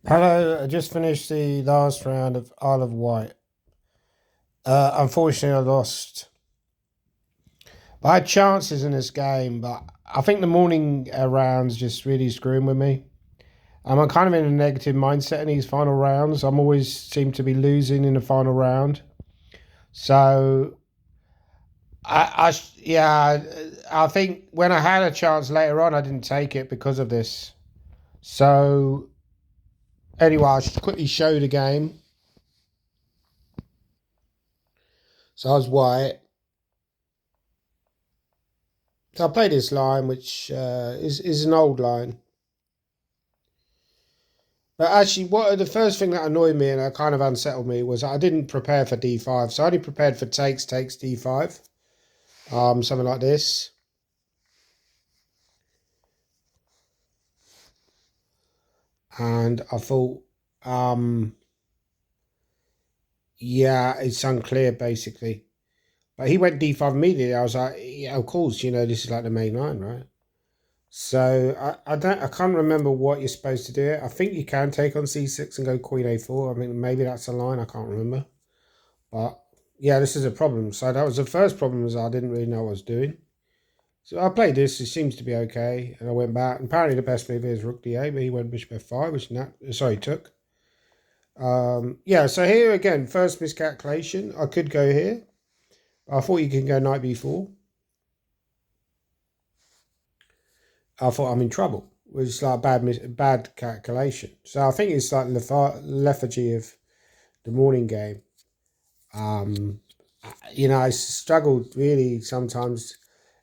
Hello, I just finished the last round of Isle of Wight. Unfortunately, I lost. I had chances in this game, but I think the morning rounds just really screwing with me. I'm kind of in a negative mindset in these final rounds. I'm always seem to be losing in the final round. So, yeah, I think when I had a chance later on, I didn't take it because of this. So, anyway, I should quickly show the game. So I was white. So I played this line, which is an old line. But actually, what the first thing that annoyed me and kind of unsettled me was I didn't prepare for d5. So I only prepared for takes d5, something like this. And I thought, yeah, it's unclear basically. But he went d5 immediately. I was like, yeah, of course, this is like the main line, right? So I can't remember what you're supposed to do. I think you can take on c6 and go queen a4. I mean, maybe that's a line. I can't remember. But yeah, this is a problem. So that was the first problem, is I didn't really know what I was doing. So I played this. It seems to be okay, and I went back. And apparently, the best move is rook d8, but he went bishop f5, which took. Yeah. So here again, first miscalculation. I could go here. I thought you can go knight b4. I thought I'm in trouble, which is like bad calculation. So I think it's like lethargy of the morning game. Um, I struggled really sometimes.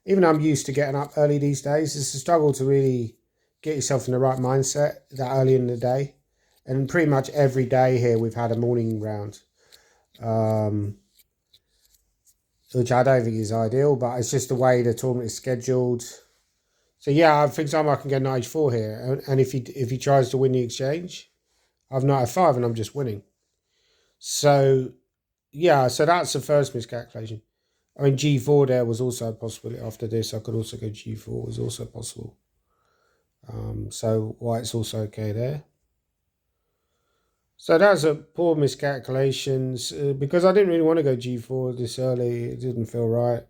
Even though I'm used to getting up early these days, it's a struggle to really get yourself in the right mindset that early in the day. And pretty much every day here we've had a morning round, um, which I don't think is ideal, but it's just the way the tournament is scheduled. So yeah, for example, I can get knight h4 here, and if he tries to win the exchange, I've knight f5 and I'm just winning. So yeah, so that's the first miscalculation. I mean, g4 there was also a possibility. After this, I could also go g4, was also possible. So White's also okay there. So that's a poor miscalculations because I didn't really want to go g4 this early. It didn't feel right.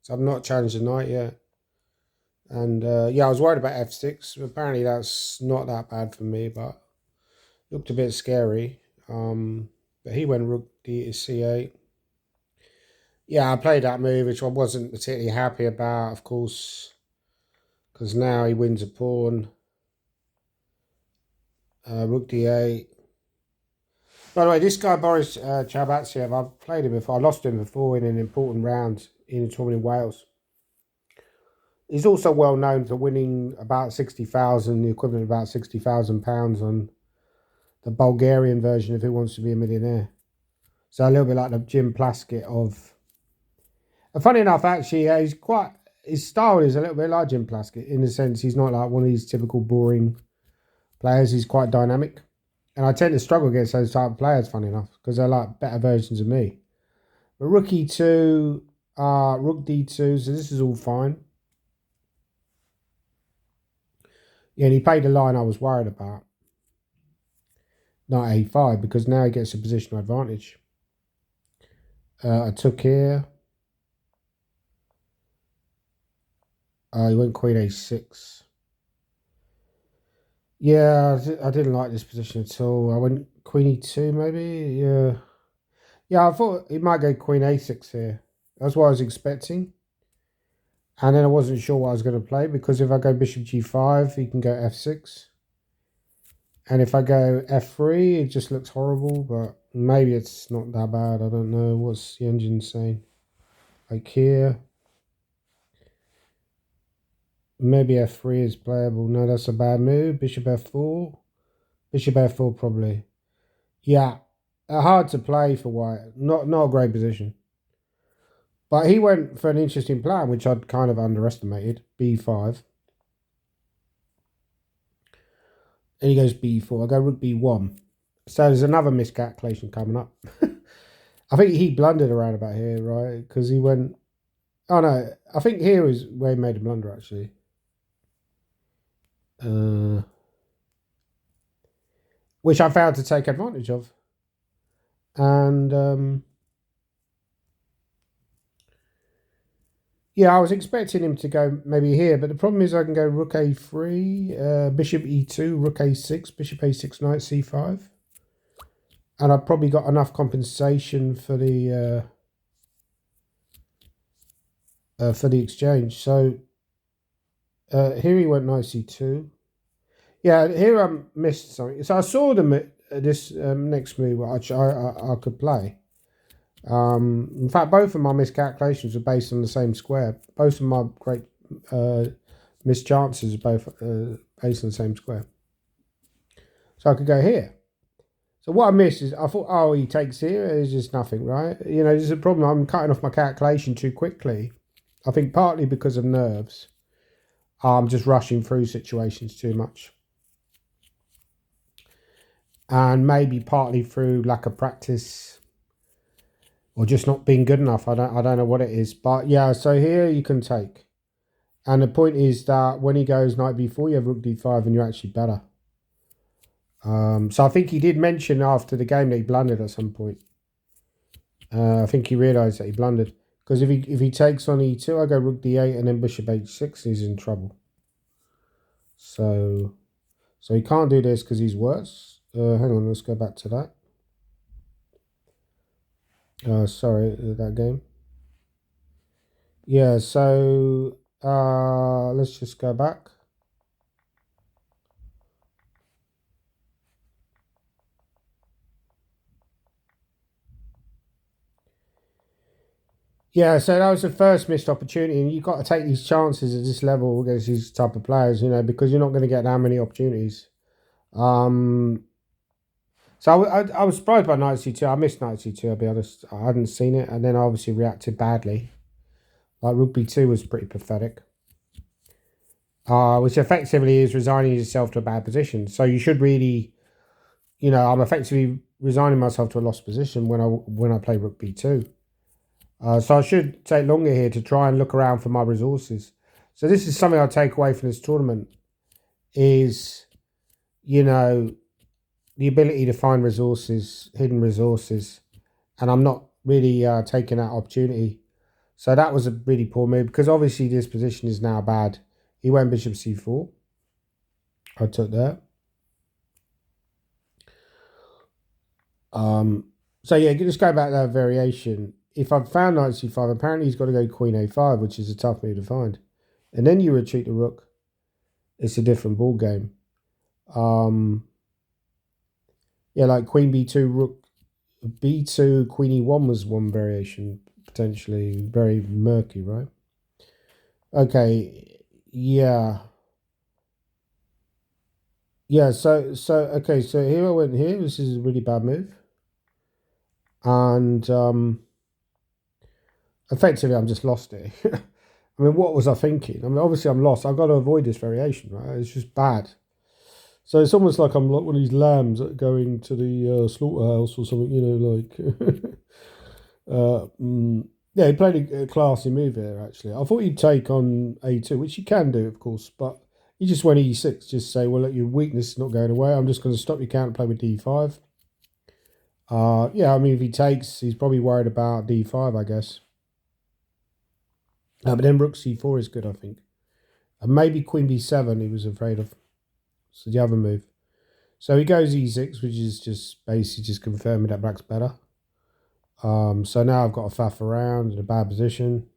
So I've not challenged the knight yet. And yeah, I was worried about f6. Apparently that's not that bad for me, but looked a bit scary. But he went rook d c8. Yeah, I played that move, which I wasn't particularly happy about, of course, because now he wins a pawn. Rook d8. By the way, this guy Boris Chabatsiev, I've played him before. I lost him before in an important round in a tournament in Wales. He's also well known for winning about 60,000, the equivalent of about £60,000 on the Bulgarian version of Who Wants to Be a Millionaire. So a little bit like the Jim Plaskett of. And funny enough, actually, his style is a little bit like Jim Plaskett in the sense he's not like one of these typical boring players. He's quite dynamic. And I tend to struggle against those type of players, funny enough, because they're like better versions of me. But rook e2, rook d2, so this is all fine. Yeah, and he played the line I was worried about. Knight a5, because now he gets a positional advantage. I took here. He went queen a6. Yeah, I didn't like this position at all. I went queen e2 maybe. Yeah. Yeah, I thought he might go queen a6 here. That's what I was expecting. And then I wasn't sure what I was going to play, because if I go bishop g5, he can go f6. And if I go f3, it just looks horrible, but maybe it's not that bad. I don't know. What's the engine saying? Like here. Maybe f3 is playable. No, that's a bad move. Bishop f4. Bishop f4 probably. Yeah. Hard to play for White. Not a great position. But he went for an interesting plan, which I'd kind of underestimated. b5. And he goes b4. I go rook b1. So there's another miscalculation coming up. I think he blundered around about here, right? Because he went... Oh, no. I think here is where he made a blunder, actually. which I failed to take advantage of. And yeah, I was expecting him to go maybe here, but the problem is I can go rook a3, bishop e2, rook a6, bishop a6, knight c5. And I've probably got enough compensation for the exchange. So here he went knight c2. Yeah, here I missed something. So I saw this next move which I could play. In fact, both of my miscalculations were based on the same square. Both of my great mischances are both based on the same square. So I could go here. So what I missed is I thought, oh, he takes here. It's just nothing, right? You know, there's a problem. I'm cutting off my calculation too quickly. I think partly because of nerves. I'm just rushing through situations too much. And maybe partly through lack of practice or just not being good enough. I don't know what it is. But yeah, so here you can take. And the point is that when he goes knight b4, you have rook d5 and you're actually better. So I think he did mention after the game that he blundered at some point. I think he realised that he blundered. Because if he takes on e2, I go rook d8 and then bishop h6, he's in trouble. So he can't do this because he's worse. Hang on, let's go back to that. Sorry, that game. Yeah, so let's just go back. Yeah, so that was the first missed opportunity, and you've got to take these chances at this level against these type of players, you know, because you're not going to get that many opportunities. So I was surprised by knight c2. I missed knight c2, I'll be honest. I hadn't seen it, and then I obviously reacted badly. Like rook b2 was pretty pathetic. Which effectively is resigning yourself to a bad position. So you should really, you know, I'm effectively resigning myself to a lost position when I play rook b2. So I should take longer here to try and look around for my resources. So this is something I take away from this tournament is, you know, the ability to find resources, hidden resources. And I'm not really taking that opportunity. So that was a really poor move because obviously this position is now bad. He went bishop c4. I took that. So yeah, just go back to that variation. If I've found knight c5, apparently he's got to go queen a5, which is a tough move to find. And then you retreat the rook. It's a different ball game. Yeah, like queen b2, rook b2, queen e1 was one variation, potentially very murky, right? Okay, yeah. Yeah, so okay, so here I went here. This is a really bad move. And effectively I'm just lost it. I mean, what was I thinking? I mean, obviously I'm lost. I've got to avoid this variation, right? It's just bad. So it's almost like I'm like one of these lambs that going to the slaughterhouse or something, you know, like. Yeah, he played a classy move here, actually. I thought he'd take on a2, which he can do, of course, but he just went e6, just say, well, look, your weakness is not going away. I'm just going to stop your counterplay with d5. Yeah, I mean, if he takes, he's probably worried about d5, I guess. But then rook c4 is good, I think. And maybe queen b7 he was afraid of. So the other move. So he goes e6, which is just basically just confirming that black's better. So now I've got to faff around in a bad position.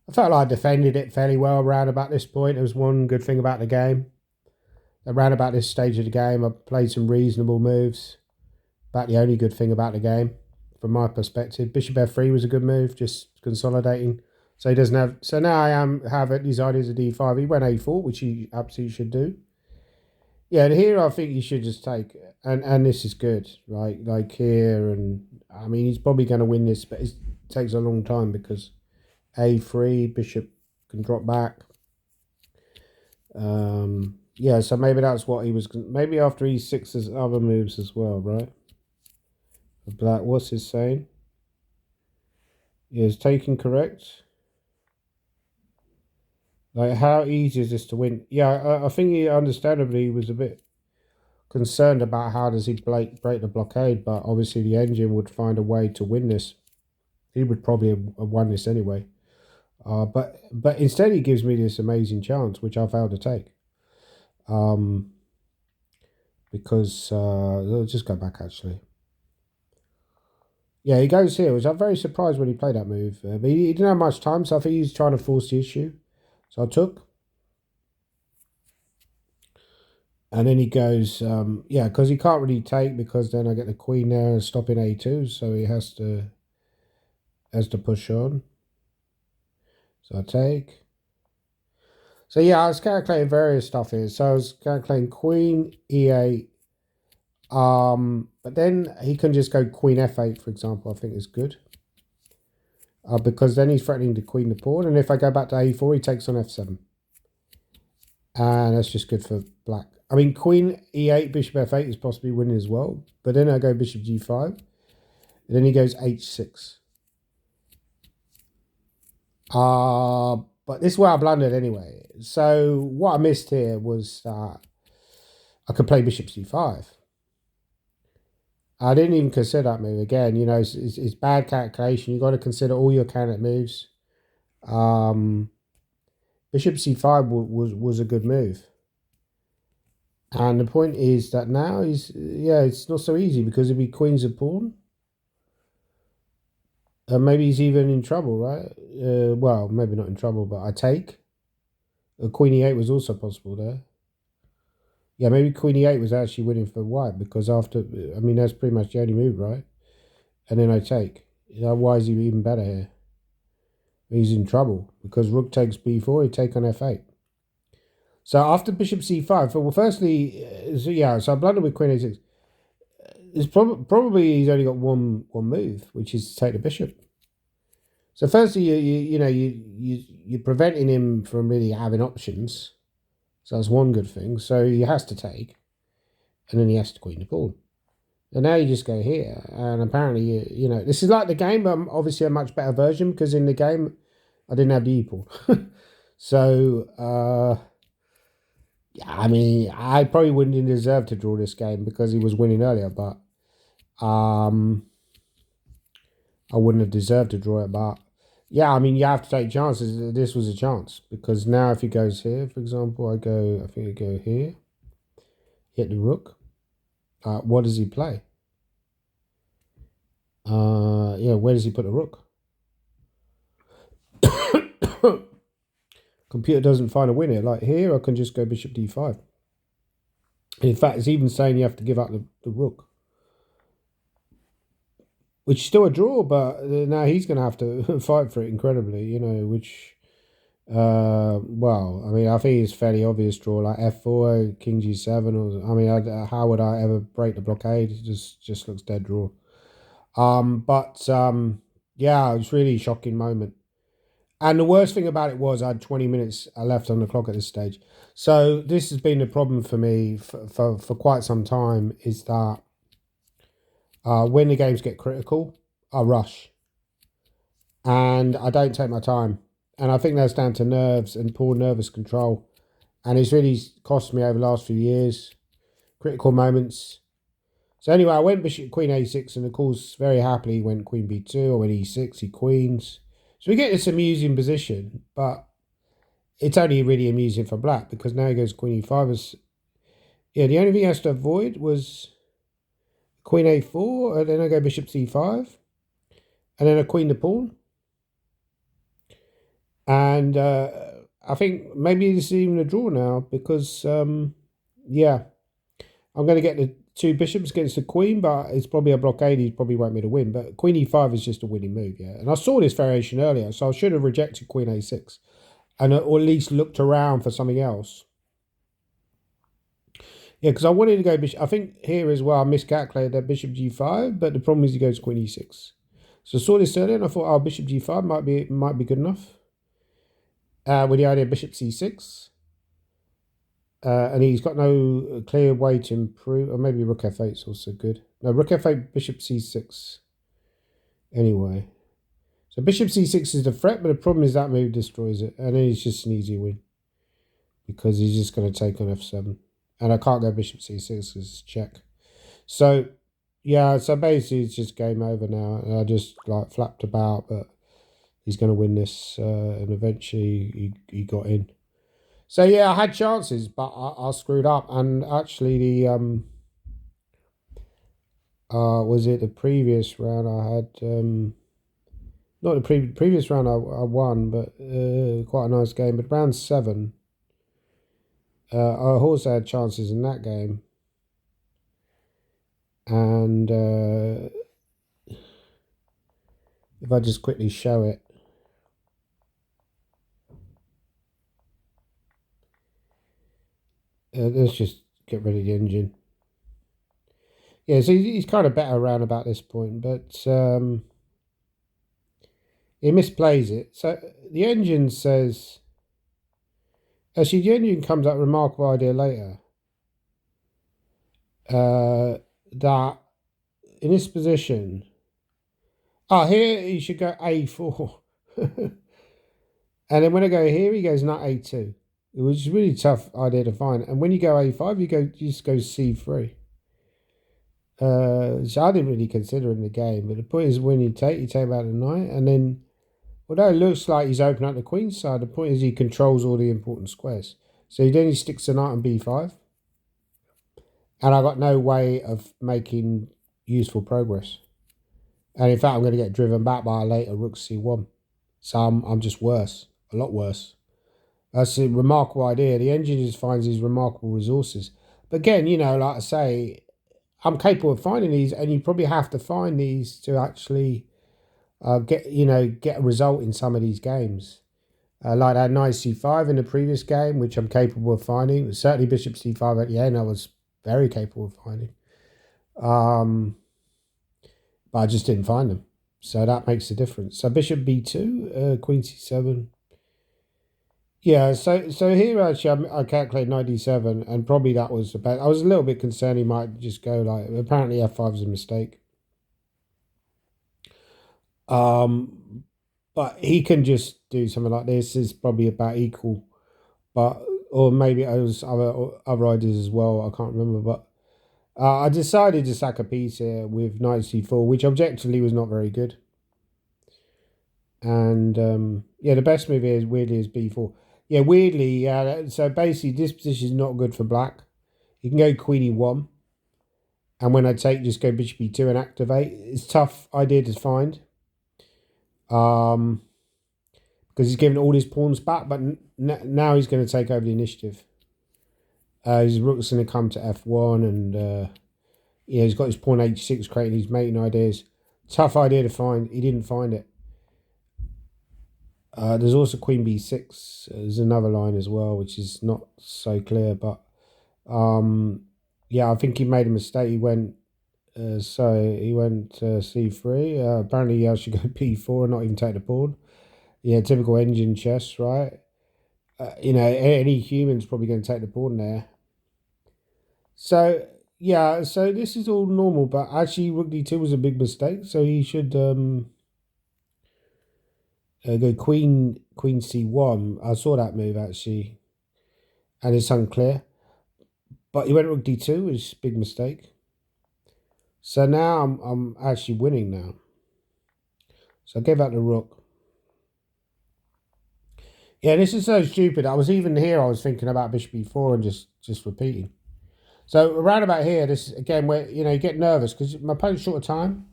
I felt like I defended it fairly well around about this point. There was one good thing about the game. Around about this stage of the game, I played some reasonable moves. About the only good thing about the game, from my perspective. Bishop f3 was a good move, just consolidating. So he doesn't have. So now I have these ideas of d5. He went a4, which he absolutely should do. Yeah, and here I think you should just take, and this is good, right? Like here, and I mean he's probably going to win this, but it takes a long time because a3 bishop can drop back. Yeah, so maybe that's what he was. Maybe after e6, there's other moves as well, right? Black, what's his saying? Is taking correct? Like, how easy is this to win? Yeah, I think he understandably was a bit concerned about how does he break the blockade, but obviously the engine would find a way to win this. He would probably have won this anyway. But instead he gives me this amazing chance, which I failed to take. Because I'll just go back actually. Yeah, he goes here, which I'm very surprised when he played that move. But he didn't have much time, so I think he's trying to force the issue. So I took. And then he goes, yeah, because he can't really take, because then I get the queen there and stopping a2, so he has to push on. So I take. So yeah, I was calculating various stuff here. So I was calculating queen e8. But then he can just go queen f8, for example. I think is good. Because then he's threatening to queen the pawn, and if I go back to a4, he takes on f7. And that's just good for black. I mean, queen e8, bishop f8 is possibly winning as well. But then I go bishop g5. And then he goes h6. But this is where I blundered anyway. So what I missed here was that I could play bishop c5. I didn't even consider that move. Again, you know, it's bad calculation. You've got to consider all your counter moves. Bishop c5 was a good move. And the point is that now it's not so easy, because if he queens a pawn, maybe he's even in trouble, right? Well, maybe not in trouble, but I take. Queen e8 was also possible there. Yeah, maybe queen e8 was actually winning for white, because after, I mean, that's pretty much the only move, right? And then I take. Why is he even better here? He's in trouble, because rook takes b4, he take on f8. So after bishop c5, well, firstly, so I blundered with queen a6. It's probably he's only got one move, which is to take the bishop. So firstly, you're preventing him from really having options. So that's one good thing. So he has to take, and then he has to queen the pawn. And now you just go here, and apparently, this is like the game, but obviously a much better version, because in the game, I didn't have the e-pawn. So, yeah, I mean, I probably wouldn't deserve to draw this game because he was winning earlier, but I wouldn't have deserved to draw it. But yeah, I mean, you have to take chances. This was a chance, because now if he goes here, for example, I think I go here, hit the rook. What does he play? Yeah, where does he put the rook? Computer doesn't find a winner. Like here, I can just go bishop d5. And in fact, it's even saying you have to give up the rook, which is still a draw, but now he's going to have to fight for it incredibly, which, well, I mean, I think it's fairly obvious draw, like f4, king g7, or, I mean, how would I ever break the blockade? It just looks dead draw. Yeah, it was really a shocking moment. And the worst thing about it was I had 20 minutes left on the clock at this stage. So this has been a problem for me for quite some time, is that when the games get critical, I rush. And I don't take my time. And I think that's down to nerves and poor nervous control. And it's really cost me over the last few years. Critical moments. So anyway, I went bishop queen a6, and of course, very happily went queen b2. I went e6, he queens. So we get this amusing position, but it's only really amusing for black, because now he goes queen e5. Yeah, the only thing he has to avoid was queen a4, and then I go bishop c5, and then I queen the pawn. And I think maybe this is even a draw now, because, yeah, I'm going to get the two bishops against the queen, but it's probably a blockade. He probably won't be able to win. But queen e5 is just a winning move, yeah. And I saw this variation earlier, so I should have rejected queen a6, and or at least looked around for something else. Yeah, because I wanted to go bishop. I think here as well, I miscalculated that bishop g5, but the problem is he goes queen e6. So I saw this earlier, and I thought, oh, bishop g5 might be good enough. With the idea of bishop c6. And he's got no clear way to improve. Or maybe rook f8 is also good. No, rook f8, bishop c6. Anyway. So bishop c6 is the threat, but the problem is that move destroys it. And then it's just an easy win, because he's just going to take on f7. And I can't go bishop c6 because it's check. So, yeah, so basically it's just game over now. And I just like flapped about, but he's going to win this. And eventually he got in. So, yeah, I had chances, but I screwed up. And actually the, was it the previous round I had, not the previous round I won, but quite a nice game. But round 7, I also had chances in that game. And if I just quickly show it, let's just get rid of the engine. Yeah, so he's kind of better around about this point, but he misplays it. So the engine says, actually, the engine comes up with a remarkable idea later, that in this position, here he should go A4. And then when I go here, he goes not A2. It was a really tough idea to find. And when you go A5, you just go C3. So I didn't really consider in the game, but the point is when you take out the knight, and then although it looks like he's opening up the queen's side, the point is he controls all the important squares. So then he sticks the knight on B5, and I got no way of making useful progress. And in fact, I'm going to get driven back by a later rook C1. So I'm just worse, a lot worse. That's a remarkable idea. The engine just finds these remarkable resources. But again, like I say, I'm capable of finding these, and you probably have to find these to actually get a result in some of these games. Like that knight c5 in the previous game, which I'm capable of finding. Certainly bishop c5 at the end, I was very capable of finding. But I just didn't find them. So that makes a difference. So bishop b2, queen c7. Yeah, so here actually I calculated 97, and probably that was the best. I was a little bit concerned he might just go like, apparently f5 is a mistake. But he can just do something like this. It's probably about equal, but or maybe it was other ideas as well. I can't remember, but I decided to sack a piece here with knight c4, which objectively was not very good. And yeah, the best move here is weirdly is b4. Yeah, weirdly, yeah. So basically, this position is not good for black. You can go queen e1, and when I take, just go bishop e2 and activate. It's a tough idea to find. Because he's given all his pawns back, but now he's going to take over the initiative. His rook's going to come to f1, and he's got his pawn h6, creating these mating ideas. Tough idea to find. He didn't find it. There's also queen b6. There's another line as well, which is not so clear, but yeah, I think he made a mistake. He went c3. Apparently, I should go p4 and not even take the pawn. Yeah, typical engine chess, right? Any human's probably going to take the pawn there. So yeah, so this is all normal, but actually rook d2 was a big mistake. So he should go queen c1. I saw that move actually, and it's unclear. But he went rook d2, which is a big mistake. So now I'm actually winning now. So I gave out the rook. Yeah, this is so stupid. I was even here. I was thinking about bishop e4 and just repeating. So around about here, this is again where you get nervous because my opponent's short of time,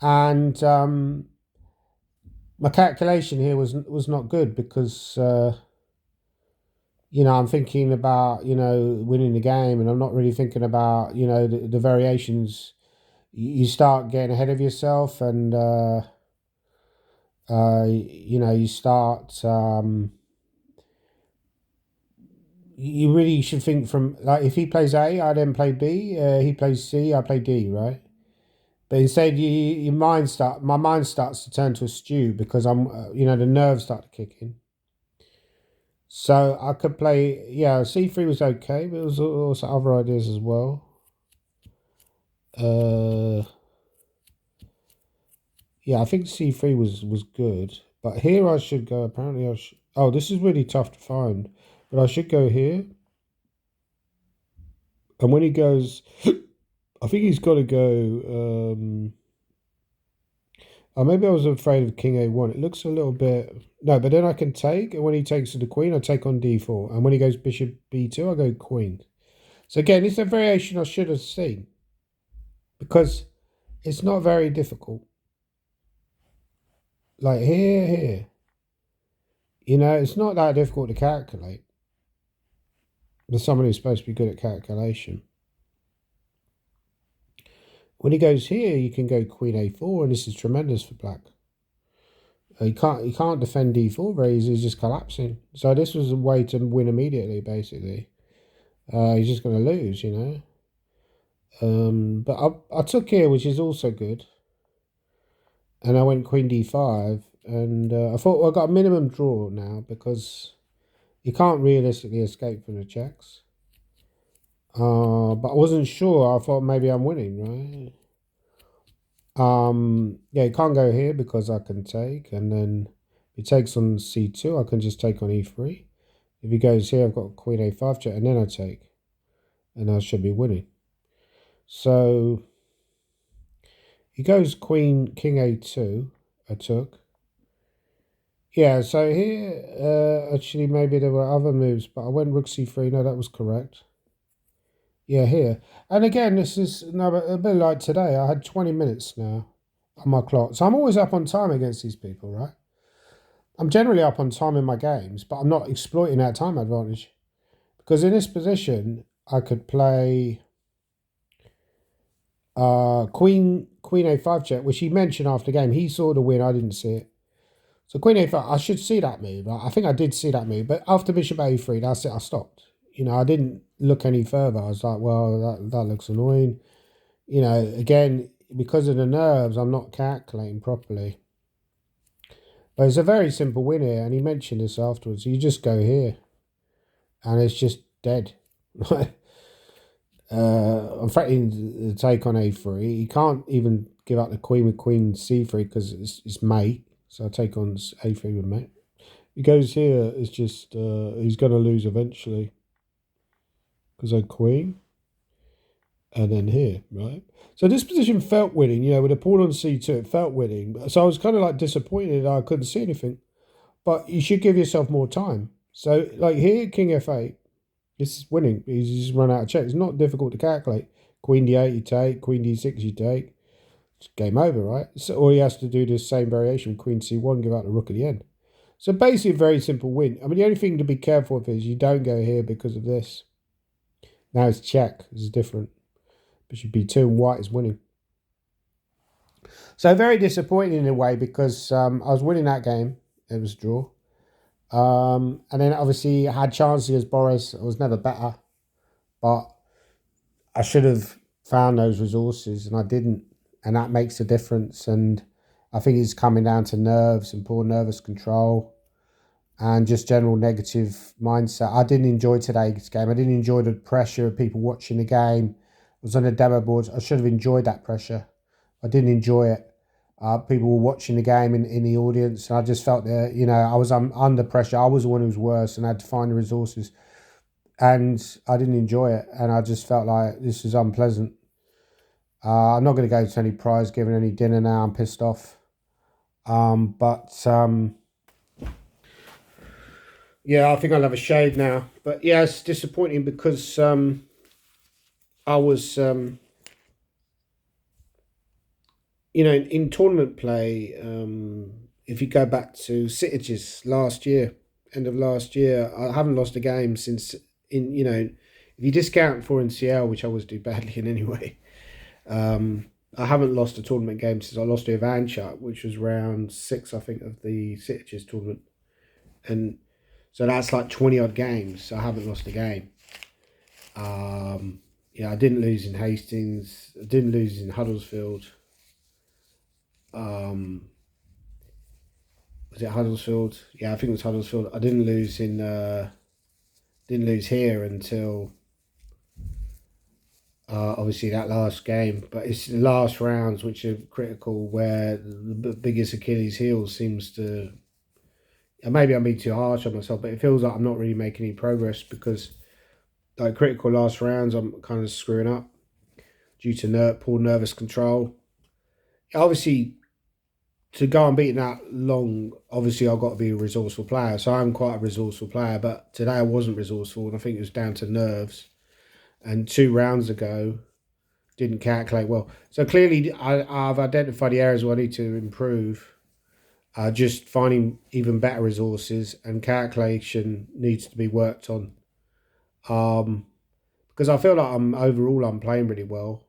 and my calculation here was not good because I'm thinking about winning the game, and I'm not really thinking about the variations. You start getting ahead of yourself, and you start. You really should think from, like, if he plays A, I then play B. He plays C, I play D, right? But instead, my mind starts to turn to a stew because I'm, the nerves start to kick in. So I could play, yeah, C3 was okay, but there was also other ideas as well. Yeah, I think C3 was good, but here I should go. Apparently, oh, this is really tough to find, but I should go here. And when he goes, I think he's got to go. Oh, maybe I was afraid of King A1. It looks a little bit. No, but then I can take, and when he takes to the Queen, I take on D4. And when he goes Bishop B2, I go Queen. So again, it's a variation I should have seen because it's not very difficult. Like here. It's not that difficult to calculate. There's someone who's supposed to be good at calculation. When he goes here, you can go Queen A4, and this is tremendous for black. He can't defend D4 very easily. He's just collapsing. So this was a way to win immediately, basically. He's just going to lose, But I took here, which is also good. And I went Queen D5. And I thought, well, I've got a minimum draw now because you can't realistically escape from the checks. But I wasn't sure. I thought maybe I'm winning, right? Yeah, you can't go here because I can take. And then if he takes on C2, I can just take on E3. If he goes here, I've got Queen A5 check, and then I take. And I should be winning. So he goes King A2. I took. Yeah, so here, actually, maybe there were other moves, but I went Rook C3. No, that was correct. Yeah, here. And again, this is a bit like today. I had 20 minutes now on my clock. So I'm always up on time against these people, right? I'm generally up on time in my games, but I'm not exploiting that time advantage. Because in this position, I could play Queen A5 check, which he mentioned after the game. He saw the win, I didn't see it. So Queen A5, I should see that move. I think I did see that move, but after Bishop A3, that's it, I stopped. I didn't look any further. I was like, well, that looks annoying. Again, because of the nerves, I'm not calculating properly. But it's a very simple win here, and he mentioned this afterwards. You just go here, and it's just dead. I'm threatening to take on A3. He can't even give up the Queen with Queen C3 because it's mate. So I take on A3 with mate. He goes here, it's just, he's going to lose eventually. Because I Queen. And then here, right? So this position felt winning, with a pawn on C2, it felt winning. So I was kind of like disappointed I couldn't see anything. But you should give yourself more time. So like here, King F8, this is winning. He's just run out of checks. It's not difficult to calculate. Queen D8 you take, Queen D6 you take. It's game over, right? So all he has to do the same variation, Queen C1, give out the rook at the end. So basically a very simple win. I mean, the only thing to be careful of is you don't go here because of this. Now it's check. This is different. Bishop B2 and white is winning. So very disappointing in a way because I was winning that game. It was a draw. And then obviously I had chances against Boris. I was never better. But I should have found those resources and I didn't. And that makes a difference. And I think it's coming down to nerves and poor nervous control and just general negative mindset. I didn't enjoy today's game. I didn't enjoy the pressure of people watching the game. I was on the demo boards. I should have enjoyed that pressure. I didn't enjoy it. People were watching the game in the audience. And I just felt that, I was under pressure. I was the one who was worse and I had to find the resources. And I didn't enjoy it. And I just felt like this is unpleasant. I'm not going to go to any prize giving, any dinner now. I'm pissed off. Yeah, I think I'll have a shave now. But yeah, it's disappointing because I was, in tournament play, if you go back to Sitages last year, end of last year, I haven't lost a game since, if you discount for NCL, which I always do badly in anyway, I haven't lost a tournament game since I lost to Ivanchuk, which was round 6, I think, of the Sitages tournament. And so that's like 20 odd games. So I haven't lost a game. I didn't lose in Hastings. I didn't lose in Huddersfield. Was it Huddersfield? Yeah, I think it was Huddersfield. I didn't lose here until obviously that last game. But it's the last rounds which are critical, where the biggest Achilles heel seems to. And maybe I'm being too harsh on myself, but it feels like I'm not really making any progress because like critical last rounds, I'm kind of screwing up due to poor nervous control. Obviously, to go unbeaten that long, obviously I've got to be a resourceful player. So I'm quite a resourceful player, but today I wasn't resourceful, and I think it was down to nerves. And 2 rounds ago, didn't calculate well. So clearly, I've identified the areas where I need to improve. Just finding even better resources, and calculation needs to be worked on. Um, because I feel like I'm playing really well,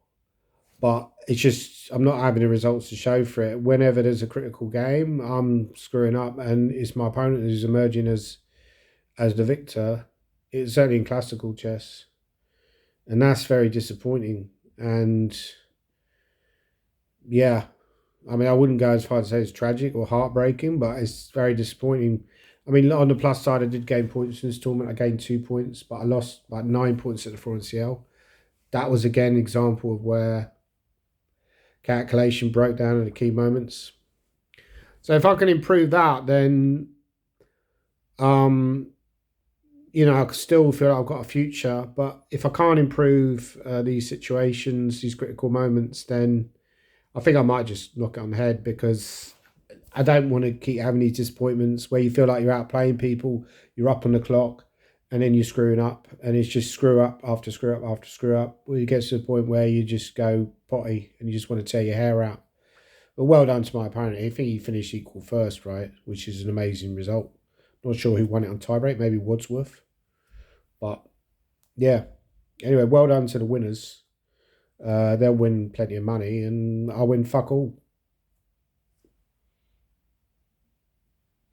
but it's just I'm not having the results to show for it. Whenever there's a critical game, I'm screwing up, and it's my opponent who's emerging as the victor. It's certainly in classical chess, and that's very disappointing. And yeah, I mean, I wouldn't go as far as to say it's tragic or heartbreaking, but it's very disappointing. I mean, on the plus side, I did gain points in this tournament. I gained 2 points, but I lost like 9 points at the 4NCL. That was again an example of where calculation broke down at the key moments. So if I can improve that, then um, I still feel like I've got a future. But if I can't improve these situations, these critical moments, then I think I might just knock it on the head, because I don't want to keep having these disappointments where you feel like you're outplaying people, you're up on the clock, and then you're screwing up, and it's just screw up after screw up after screw up. Well, you get to the point where you just go potty and you just want to tear your hair out. But well done to my opponent. I think he finished equal first, right? Which is an amazing result. Not sure who won it on tiebreak, maybe Wadsworth. But yeah. Anyway, well done to the winners. They'll win plenty of money, and I'll win fuck all.